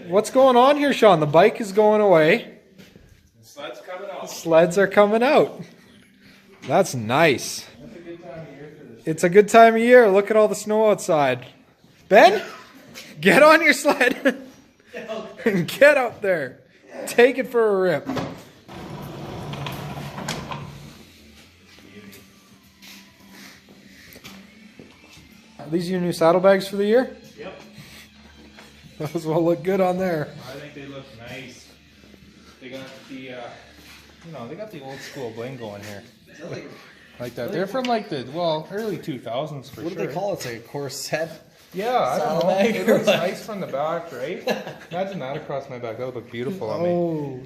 What's going on here, Sean? The bike is going away. The sled's coming out. The sleds are coming out. That's nice. That's a good time of year for this. It's a good time of year. Look at all the snow outside. Ben, get on your sled. Get up there. Take it for a rip. Are these your new saddlebags for the year? Yep. Those will look good on there. I think they look nice. They got the, they got the old school bling going here. Like that. They're from like the, early 2000s for sure. What do they call it? It's like a corset? Yeah, I don't know. Saddlebag It or looks like- nice from the back, right? Imagine that across my back. That would look beautiful on me. Oh,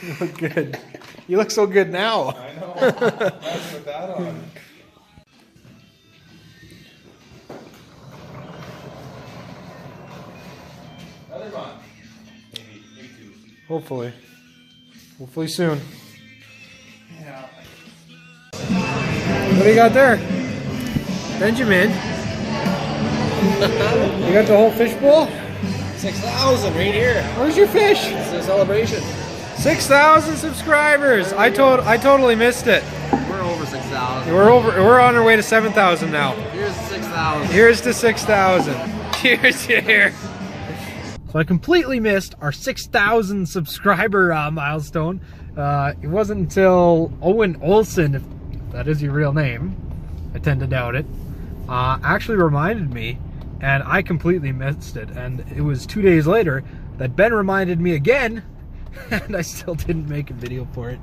you look good. You look so good now. I know. Imagine with that on. Another one. Maybe two. Hopefully. Hopefully soon. Yeah. What do you got there? Benjamin? You got the whole fish bowl? 6,000 right here. Where's your fish? It's a celebration. 6,000 subscribers. I totally missed it. We're over 6,000. We're on our way to 7,000 now. Here's 6,000. Here's to 6,000. Cheers here. So I completely missed our 6,000 subscriber milestone. It wasn't until Owen Olsen, if that is your real name, I tend to doubt it, actually reminded me, and I completely missed it. And it was 2 days later that Ben reminded me again, and I still didn't make a video for it.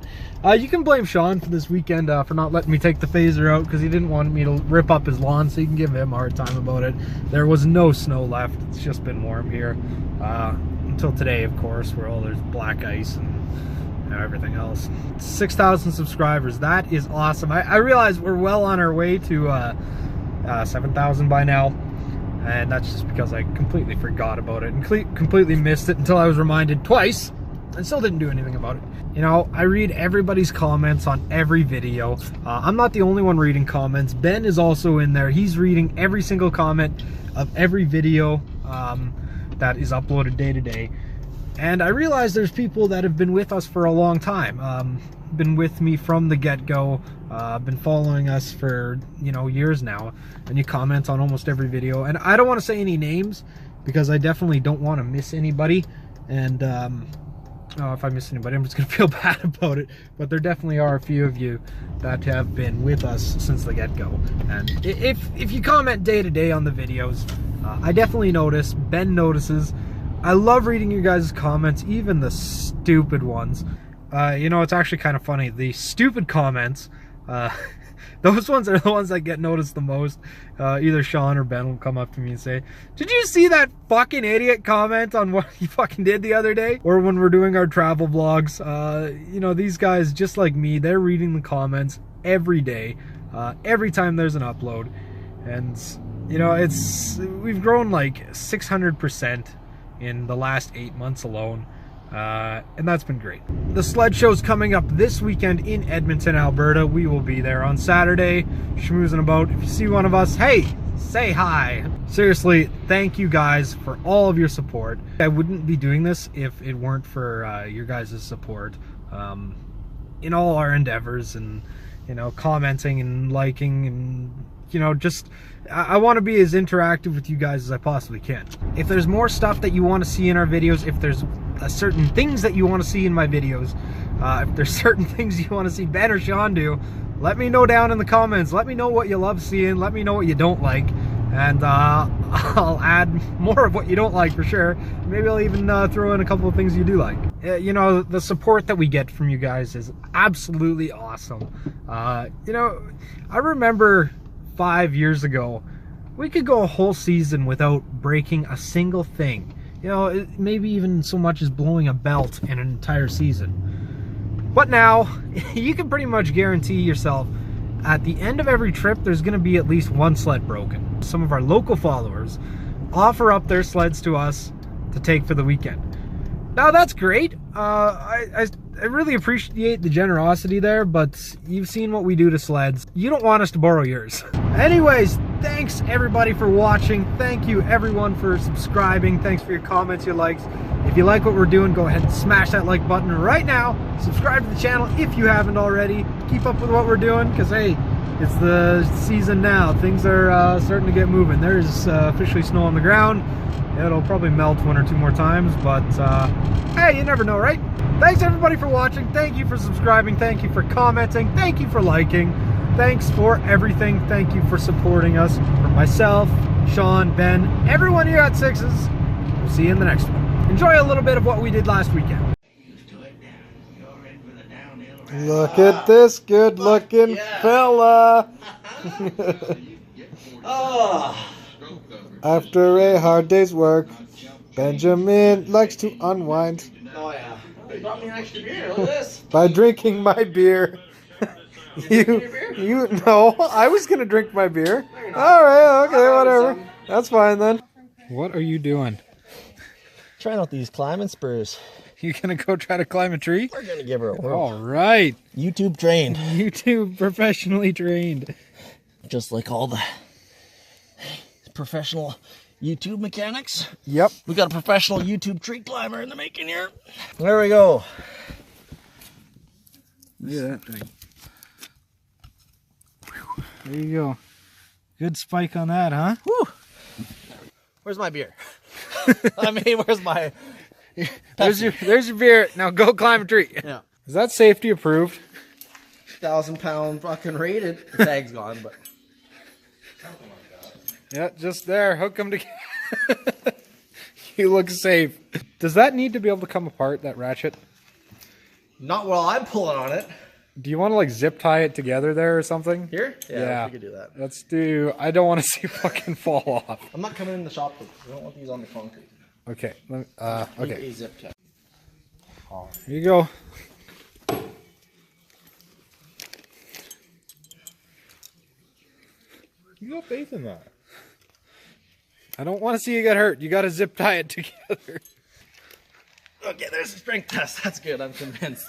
You can blame Sean for this weekend for not letting me take the phaser out, because he didn't want me to rip up his lawn, so you can give him a hard time about it. There was no snow left. It's just been warm here. Until today, of course, where there's black ice and everything else. 6,000 subscribers. That is awesome. I realize we're well on our way to 7,000 by now. And that's just because I completely forgot about it and completely missed it until I was reminded twice and still didn't do anything about it. You know, I read everybody's comments on every video. I'm not the only one reading comments. Ben is also in there. He's reading every single comment of every video that is uploaded day to day. And I realize there's people that have been with us for a long time. Been with me from the get-go, been following us for, years now, and you comment on almost every video. And I don't want to say any names because I definitely don't want to miss anybody. And if I miss anybody, I'm just gonna feel bad about it. But there definitely are a few of you that have been with us since the get-go. And if you comment day to day on the videos, I definitely notice. Ben notices. I love reading you guys' comments, even the stupid ones. It's actually kind of funny. The stupid comments, those ones are the ones that get noticed the most. Either Sean or Ben will come up to me and say, "Did you see that fucking idiot comment on what you fucking did the other day?" Or when we're doing our travel vlogs, these guys, just like me, they're reading the comments every day, every time there's an upload. And, we've grown like 600% in the last 8 months alone. And that's been great. The sled show's coming up this weekend in Edmonton, Alberta. We will be there on Saturday, schmoozing about. If you see one of us, hey, say hi. Seriously, thank you guys for all of your support. I wouldn't be doing this if it weren't for your guys' support in all our endeavors, and commenting and liking, and I want to be as interactive with you guys as I possibly can. If there's more stuff that you want to see in our videos, if there's certain things that you want to see in my videos, if there's certain things you want to see Ben or Sean do, let me know down in the comments. Let me know what you love seeing. Let me know what you don't like. And I'll add more of what you don't like for sure. Maybe I'll even throw in a couple of things you do like. The support that we get from you guys is absolutely awesome. I remember 5 years ago, we could go a whole season without breaking a single thing. Maybe even so much as blowing a belt in an entire season. But now, you can pretty much guarantee yourself, at the end of every trip, there's going to be at least one sled broken. Some of our local followers offer up their sleds to us to take for the weekend. Now, that's great. I really appreciate the generosity there, but you've seen what we do to sleds. You don't want us to borrow yours. Anyways, thanks everybody for watching. Thank you everyone for subscribing. Thanks for your comments, your likes. If you like what we're doing, go ahead and smash that like button right now. Subscribe to the channel if you haven't already. Keep up with what we're doing, because hey, it's the season now. Things are starting to get moving. There's officially snow on the ground. It'll probably melt 1 or 2 more times, but hey, you never know, right? Thanks everybody for watching. Thank you for subscribing. Thank you for commenting. Thank you for liking. Thanks for everything. Thank you for supporting us. From myself, Sean, Ben, everyone here at Syxxes. We'll see you in the next one. Enjoy a little bit of what we did last weekend. Look at this good-looking fella. After a hard day's work, Benjamin likes to unwind. Oh yeah. You brought me an extra beer. Look at this. By drinking my beer. You no, I was gonna drink my beer. All right, okay, whatever. That's fine then. What are you doing? Trying out these climbing spurs. You gonna go try to climb a tree? We're gonna give her a whirl. All right. YouTube trained. YouTube professionally trained. Just like all the professional YouTube mechanics. Yep. We got a professional YouTube tree climber in the making here. There we go. Look at that thing. There you go. Good spike on that, huh? Woo. Where's my beer? I mean, where's my... There's your beer. Now go climb a tree. Yeah. Is that safety approved? 1,000-pound fucking rated. The tag's gone, but... Yeah, just there. Hook them together. You look safe. Does that need to be able to come apart, that ratchet? Not while I'm pulling on it. Do you want to like zip tie it together there or something? Here? Yeah. We could do that. Let's do... I don't want to see it fucking fall off. I'm not coming in the shop with this. I don't want these on the concrete. Okay. Okay. A zip tie. Here you go. You got faith in that. I don't want to see you get hurt. You got to zip tie it together. Okay, there's a strength test. That's good. I'm convinced.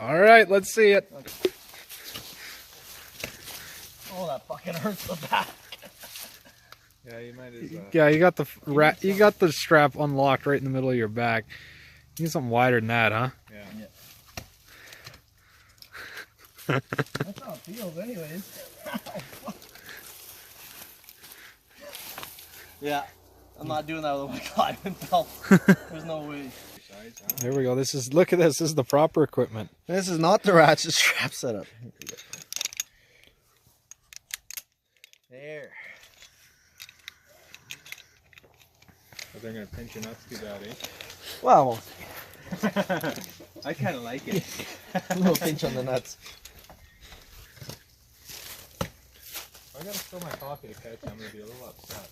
All right, let's see it. Okay. Oh, that fucking hurts the back. Yeah, you might as well. Yeah, you got the strap unlocked right in the middle of your back. You need something wider than that, huh? Yeah. That's how it feels, anyways. Yeah, I'm not doing that with my climbing belt. There's no way. There we go. Look at this. This is the proper equipment. This is not the ratchet strap setup. There. But they're gonna pinch your nuts too bad, eh? Well, I kind of like it. a little pinch on the nuts. I gotta spill my coffee to catch. I'm gonna be a little upset.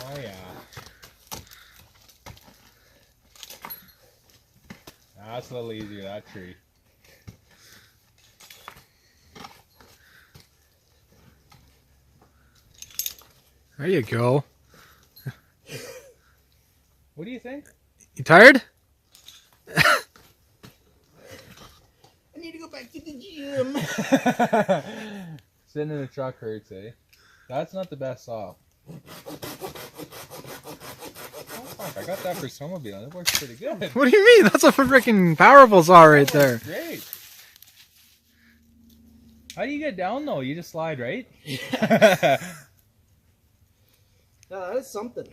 Oh yeah. That's a little easier, that tree. There you go. What do you think? You tired? I need to go back to the gym. Sitting in the truck hurts, eh? That's not the best saw. Oh fuck, I got that for snowmobile. It works pretty good. What do you mean? That's a freaking powerful saw right there. Great. How do you get down though? You just slide, right? Yeah. No, that is something.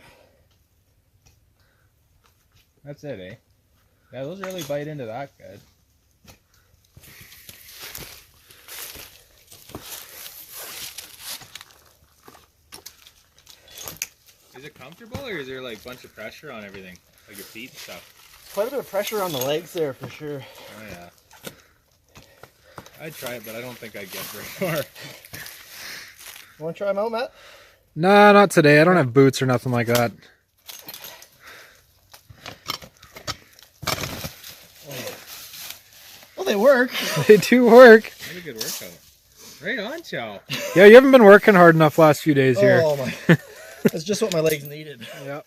That's it, eh? Yeah, those really bite into that good. Is it comfortable or is there like a bunch of pressure on everything? Like your feet and stuff? Quite a bit of pressure on the legs there for sure. Oh yeah. I'd try it, but I don't think I'd get very far. You want to try them out, Matt? Nah, not today. I don't have boots or nothing like that. Well, they work. They do work. What a good workout. Right on, Chow. Yeah, you haven't been working hard enough last few days here. Oh my. That's just what my legs needed. Yep.